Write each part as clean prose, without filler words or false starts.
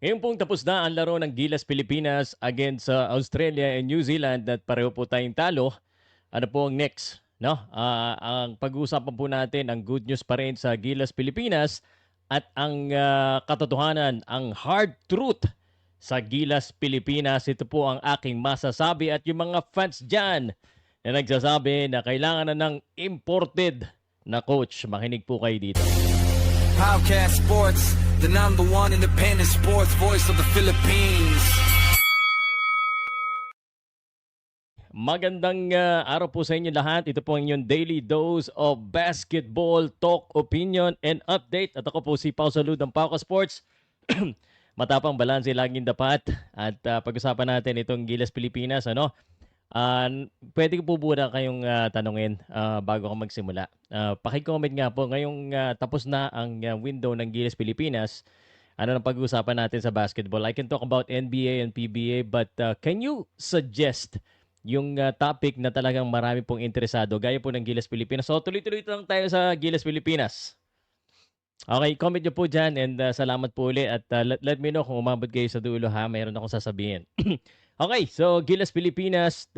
Ngayon pong tapos na ang laro ng Gilas Pilipinas against sa Australia and New Zealand at pareho po tayong talo. Ano po ang next? No? Ang pag-uusapan po natin, ang good news pa rin sa Gilas Pilipinas at ang katotohanan, ang hard truth sa Gilas Pilipinas. Ito po ang aking masasabi at yung mga fans dyan na nagsasabi na kailangan na ng imported na coach. Makinig po kayo dito. Podcast Sports, the number one independent sports voice of the Philippines. Magandang araw po sa inyo lahat. Ito po ang inyong daily dose of basketball talk, opinion, and update. At ako po si Pao Salud ng Pauka Sports. Matapang balanse laging dapat. At pag-usapan natin itong Gilas Pilipinas. Pwede ko po muna kayong tanungin bago ako magsimula. Paki-comment nga po, ngayong tapos na ang window ng Gilas Pilipinas. Ano nang pag-uusapan natin sa basketball? I can talk about NBA and PBA, but can you suggest yung topic na talagang marami pong interesado, gaya po ng Gilas Pilipinas? So tuloy-tuloy lang tayo sa Gilas Pilipinas. Okay, comment nyo po dyan and salamat po ulit at let me know kung umabot kayo sa dulo ha, mayroon akong sasabihin. Okay, so Gilas Pilipinas,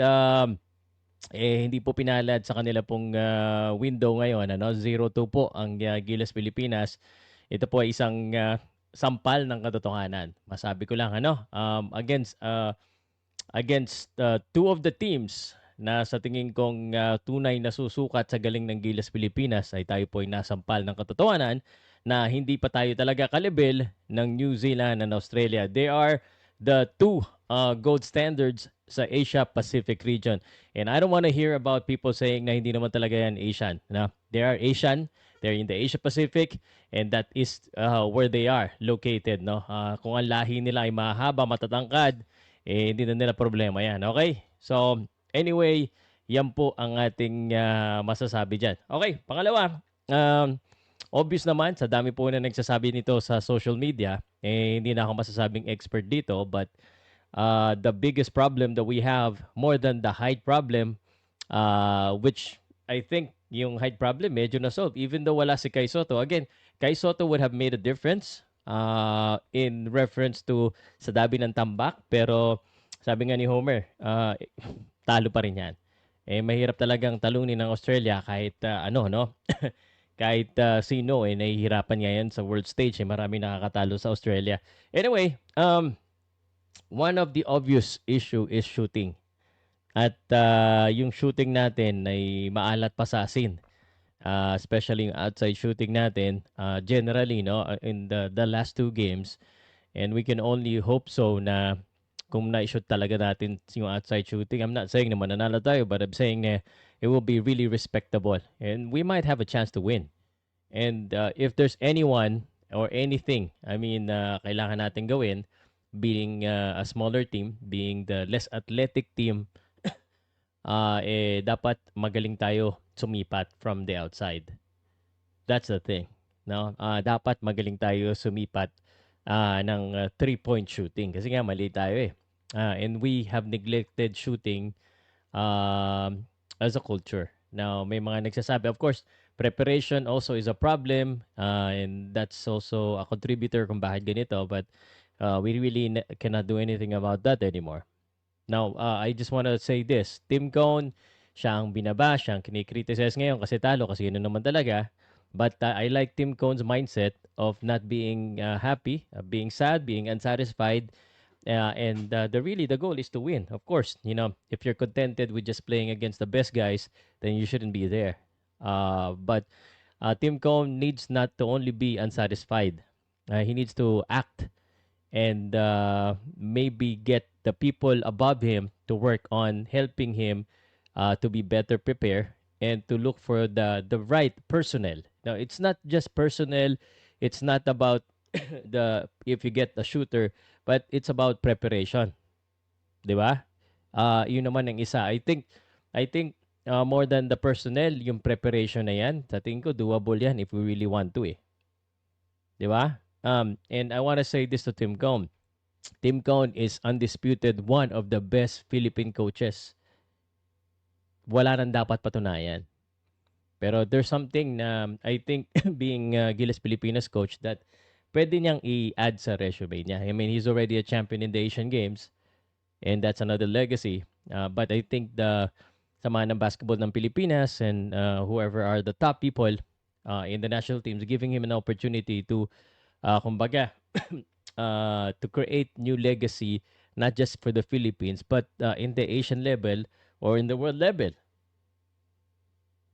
hindi po pinalad sa kanila pong window ngayon. 0-2 po ang Gilas Pilipinas. Ito po ay isang sampal ng katotohanan. Masabi ko lang, against two of the teams na sa tingin kong tunay na susukat sa galing ng Gilas Pilipinas, ay tayo po ay nasampal ng katotohanan na hindi pa tayo talaga kalibel ng New Zealand and Australia. They are the two gold standards sa Asia Pacific region. And I don't want to hear about people saying na hindi naman talaga yan Asian. They are Asian, they're in the Asia Pacific, and that is where they are located. Kung ang lahi nila ay mahaba, matatangkad, hindi na nila problema yan. Okay? So, anyway, yan po ang ating masasabi dyan. Okay, pangalawa, obvious naman, sa dami po na nagsasabi nito sa social media, hindi na ako masasabing expert dito, but the biggest problem that we have, more than the height problem, which I think yung height problem medyo na-solve, even though wala si Kai Soto. Again, Kai Soto would have made a difference in reference to sa dabi ng tambak, pero sabi nga ni Homer, talo pa rin yan. Mahirap talagang talunin ng Australia kahit kahit sino nahihirapan ngayon sa world stage. Marami nakakatalo sa Australia. Anyway, one of the obvious issue is shooting. At yung shooting natin ay maalat pa sa asin. Especially yung outside shooting natin, generally, in the last two games. And we can only hope so na kung na-shoot talaga natin yung outside shooting. I'm not saying na mananalo tayo, but I'm saying na it will be really respectable. And we might have a chance to win. And if there's anyone or anything, kailangan natin gawin, being a smaller team, being the less athletic team, dapat magaling tayo sumipat from the outside. That's the thing. Dapat magaling tayo sumipat ng 3-point shooting. Kasi nga, mali tayo eh. And we have neglected shooting as a culture. Now, may mga nagsasabi, of course, preparation also is a problem. And that's also a contributor kung bakit ganito. But we really cannot do anything about that anymore. Now, I just want to say this. Tim Cone, siya ang binaba, siya ang kinikriticize ngayon kasi talo, kasi yun naman talaga. But I like Tim Cone's mindset of not being happy, being sad, being unsatisfied. And the goal is to win. Of course, if you're contented with just playing against the best guys, then you shouldn't be there. But Tim Cone needs not to only be unsatisfied. He needs to act and maybe get the people above him to work on helping him to be better prepared and to look for the right personnel. Now, it's not just personnel. It's not about if you get a shooter, but it's about preparation. 'Di ba? Yun naman ang isa. I think more than the personnel, yung preparation na yan, sa tingin ko doable yan if we really want to eh. 'Di ba? And I want to say this to Tim Cone. Tim Cone is undisputed one of the best Philippine coaches. Wala nang dapat patunayan. Pero there's something na I think being Gilas Pilipinas coach that pwede niyang i-add sa resume niya. I mean, he's already a champion in the Asian Games, and that's another legacy. But I think the Samahan ng Basketball ng Pilipinas and whoever are the top people in the national teams, giving him an opportunity to, kumbaga, to create new legacy, not just for the Philippines, but in the Asian level or in the world level.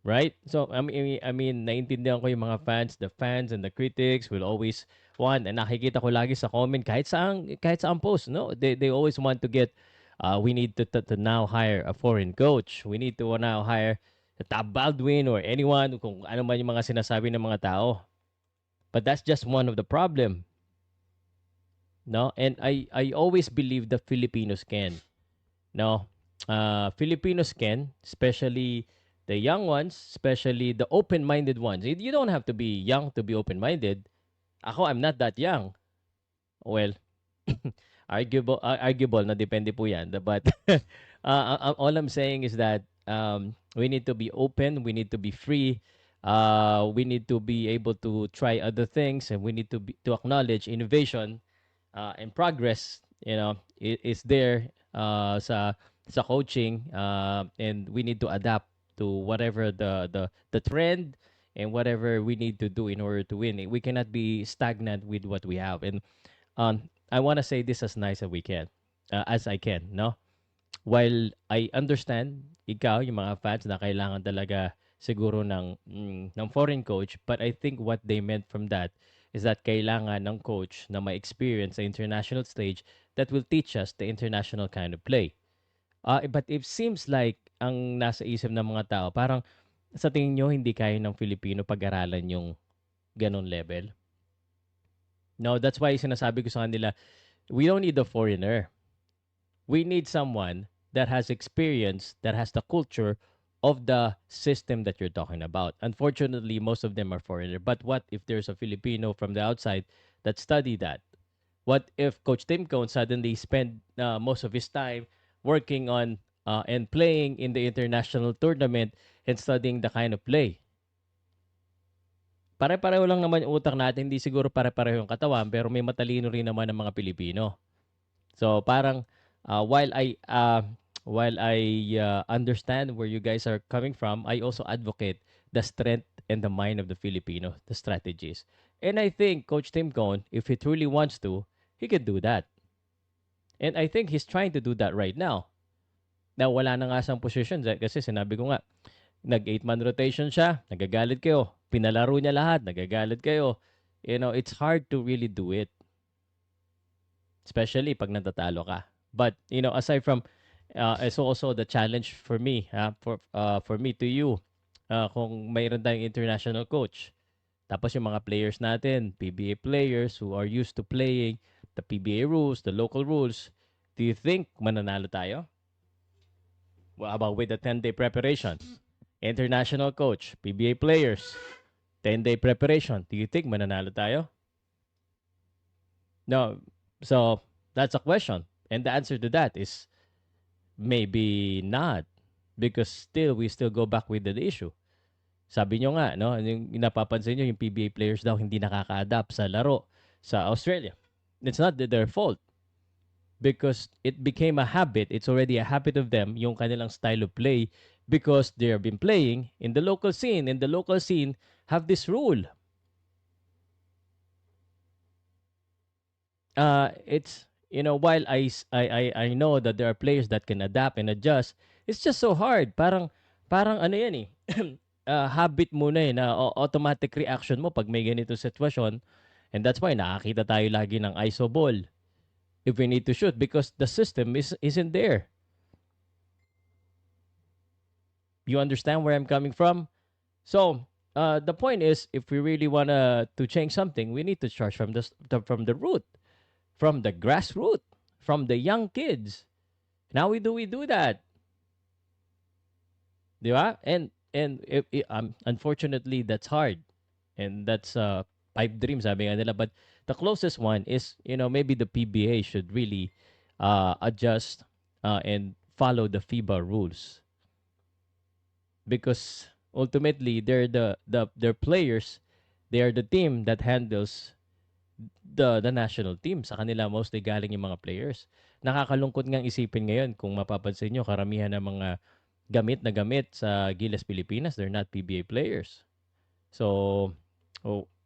Right? So, I mean, naiintindihan ko yung mga fans, the fans and the critics will always want, and nakikita ko lagi sa comment, kahit saang post, no? They always want to get, we need to now hire a foreign coach. We need to now hire Tab Baldwin or anyone, kung ano man yung mga sinasabi ng mga tao. But that's just one of the problem. No? And I always believe the Filipinos can. No? Filipinos can, especially the young ones, especially the open-minded ones. You don't have to be young to be open-minded. Ako, I'm not that young. Well, arguable na depende po yan. But all I'm saying is that we need to be open, we need to be free, we need to be able to try other things, and we need to acknowledge innovation and progress, is there sa coaching, and we need to adapt to whatever the trend and whatever we need to do in order to win. We cannot be stagnant with what we have. And I want to say this as nice as I can, no? While I understand ikaw, yung mga fans na kailangan talaga siguro ng foreign coach, but I think what they meant from that is that kailangan ng coach na may experience sa international stage that will teach us the international kind of play. But it seems like ang nasa isip ng mga tao, parang sa tingin nyo, hindi kaya ng Filipino pag-aralan yung ganon level. No, that's why sinasabi ko sa kanila, we don't need a foreigner. We need someone that has experience, that has the culture of the system that you're talking about. Unfortunately, most of them are foreigner. But what if there's a Filipino from the outside that study that? What if Coach Tim Cone suddenly spend most of his time working on and playing in the international tournament and studying the kind of play? Pare-pareho lang naman yung utak natin, hindi siguro pare-pareho yung katawan, pero may matalino rin naman ng mga Pilipino. So parang while I understand where you guys are coming from, I also advocate the strength and the mind of the Filipino, the strategies. And I think Coach Tim Cone, if he truly wants to, he could do that. And I think he's trying to do that right now. Na wala na nga siyang position kasi sinabi ko nga, nag 8-man rotation siya, nagagalit kayo. Pinalaro niya lahat, nagagalit kayo. It's hard to really do it. Especially pag natatalo ka. But, aside from, it's also the challenge for me, for me to you, kung mayroon tayong international coach. Tapos yung mga players natin, PBA players who are used to playing the PBA rules, the local rules, do you think mananalo tayo? Well, about with the 10-day preparation? International coach, PBA players, 10-day preparation. Do you think mananalo tayo? No. So, that's a question. And the answer to that is maybe not. Because we still go back with the issue. Sabi nyo nga, no? Yung napapansin nyo, yung PBA players daw hindi nakaka-adapt sa laro sa Australia. It's not their fault. Because it became a habit. It's already a habit of them, yung kanilang style of play, because they have been playing in the local scene. And the local scene have this rule. It's, while I know that there are players that can adapt and adjust, it's just so hard. Parang ano yan eh. Habit mo na na automatic reaction mo pag may ganito sitwasyon. And that's why nakakita tayo lagi ng ISO ball if we need to shoot, because the system isn't there. You understand where I'm coming from? So the point is, if we really want to change something, we need to start from the root, from the grassroots, from the young kids. Now we do that. Di ba? And unfortunately, that's hard. And that's pipe dream, sabi nga nila. But the closest one is, maybe the PBA should really adjust and follow the FIBA rules. Because ultimately, they're their players, they are the team that handles the national team. Sa kanila mostly galing yung mga players. Nakakalungkot ngang isipin ngayon kung mapapansin nyo, karamihan ng mga gamit sa Gilas Pilipinas, they're not PBA players. So,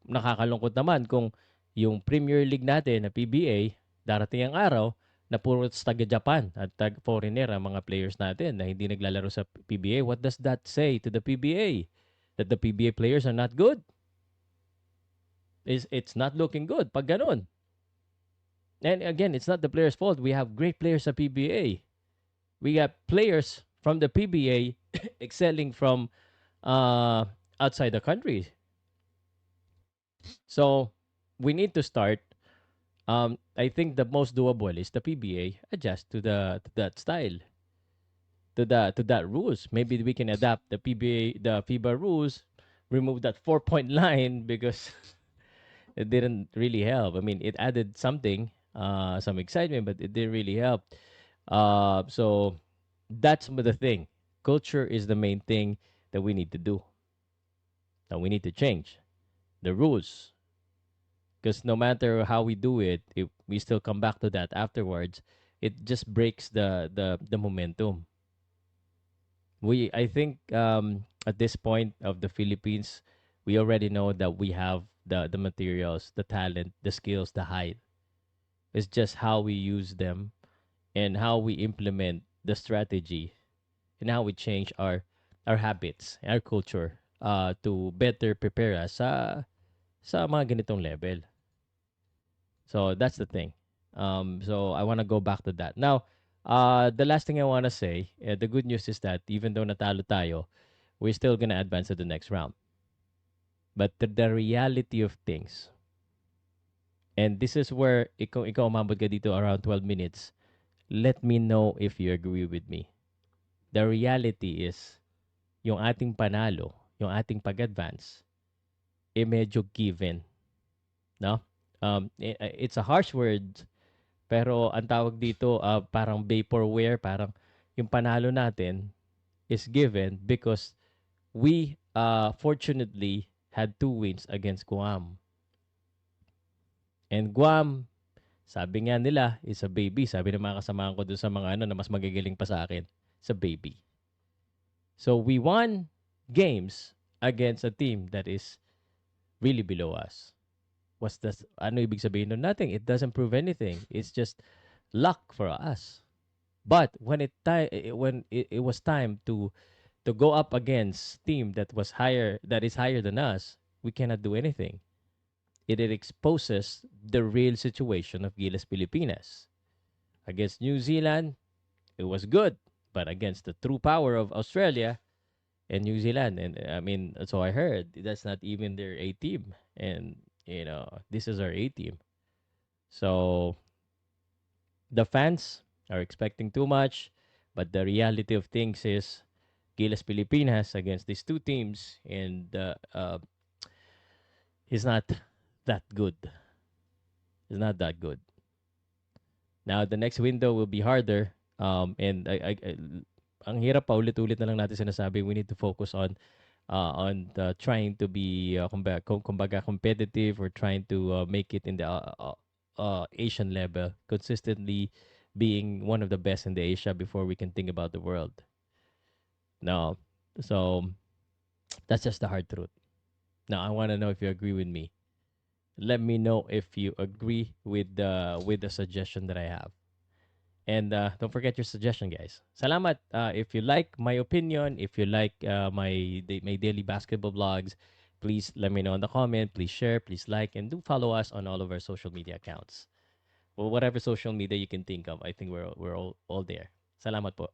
nakakalungkot naman kung yung Premier League natin na PBA, darating ang araw na puro taga-Japan at taga-foreigner ang mga players natin na hindi naglalaro sa PBA. What does that say to the PBA? That the PBA players are not good? It's not looking good pag ganun. And again, it's not the players' fault. We have great players sa PBA. We got players from the PBA excelling from outside the country. So we need to start. I think the most doable is the PBA adjust to that style, to that rules. Maybe we can adapt the PBA, the FIBA rules, remove that 4-point line because it didn't really help. I mean, it added something, some excitement, but it didn't really help. So that's the thing. Culture is the main thing that we need to do. Now we need to change the rules because no matter how we do it, if we still come back to that afterwards, it just breaks the momentum. I think at this point of the Philippines, we already know that we have the materials, the talent, the skills, the height. It's just how we use them and how we implement the strategy and how we change our habits, our culture to better prepare us sa mga ganitong level. So that's the thing. So I want to go back to that. Now, the last thing I want to say, the good news is that even though natalo tayo, we're still gonna advance to the next round. But the reality of things, and this is where ikaw umabot ka dito around 12 minutes, let me know if you agree with me. The reality is, yung ating panalo, yung ating pag-advance, medyo given. No? It's a harsh word, pero ang tawag dito, parang vaporware, parang yung panalo natin is given because we fortunately had 2 wins against Guam. And Guam, sabi nga nila, is a baby. Sabi ng mga kasamahan ko doon sa mga na mas magagaling pa sa akin, sa baby. So we won games against a team that is really below us. What's that? Ano ibig sabihin nun? Nothing. It doesn't prove anything. It's just luck for us. But when it was time to go up against team that is higher than us, we cannot do anything. It exposes the real situation of Gilas Pilipinas. Against New Zealand, it was good, but against the true power of Australia and New Zealand, and I mean, so I heard, that's not even their A team, and this is our A team. So the fans are expecting too much, but the reality of things is Gilas Pilipinas against these two teams, and is not that good. It's not that good. Now, the next window will be harder. And ang hirap pa, ulit-ulit na lang natin sinasabi, we need to focus on trying to be kumbaga competitive, or trying to make it in the Asian level, consistently being one of the best in the Asia before we can think about the world. No. So that's just the hard truth. Now, I want to know if you agree with me. Let me know if you agree with the suggestion that I have. And don't forget your suggestion, guys. Salamat. If you like my opinion, if you like my daily basketball vlogs, please let me know in the comment. Please share, please like, and do follow us on all of our social media accounts. Well, whatever social media you can think of, I think we're all there. Salamat po.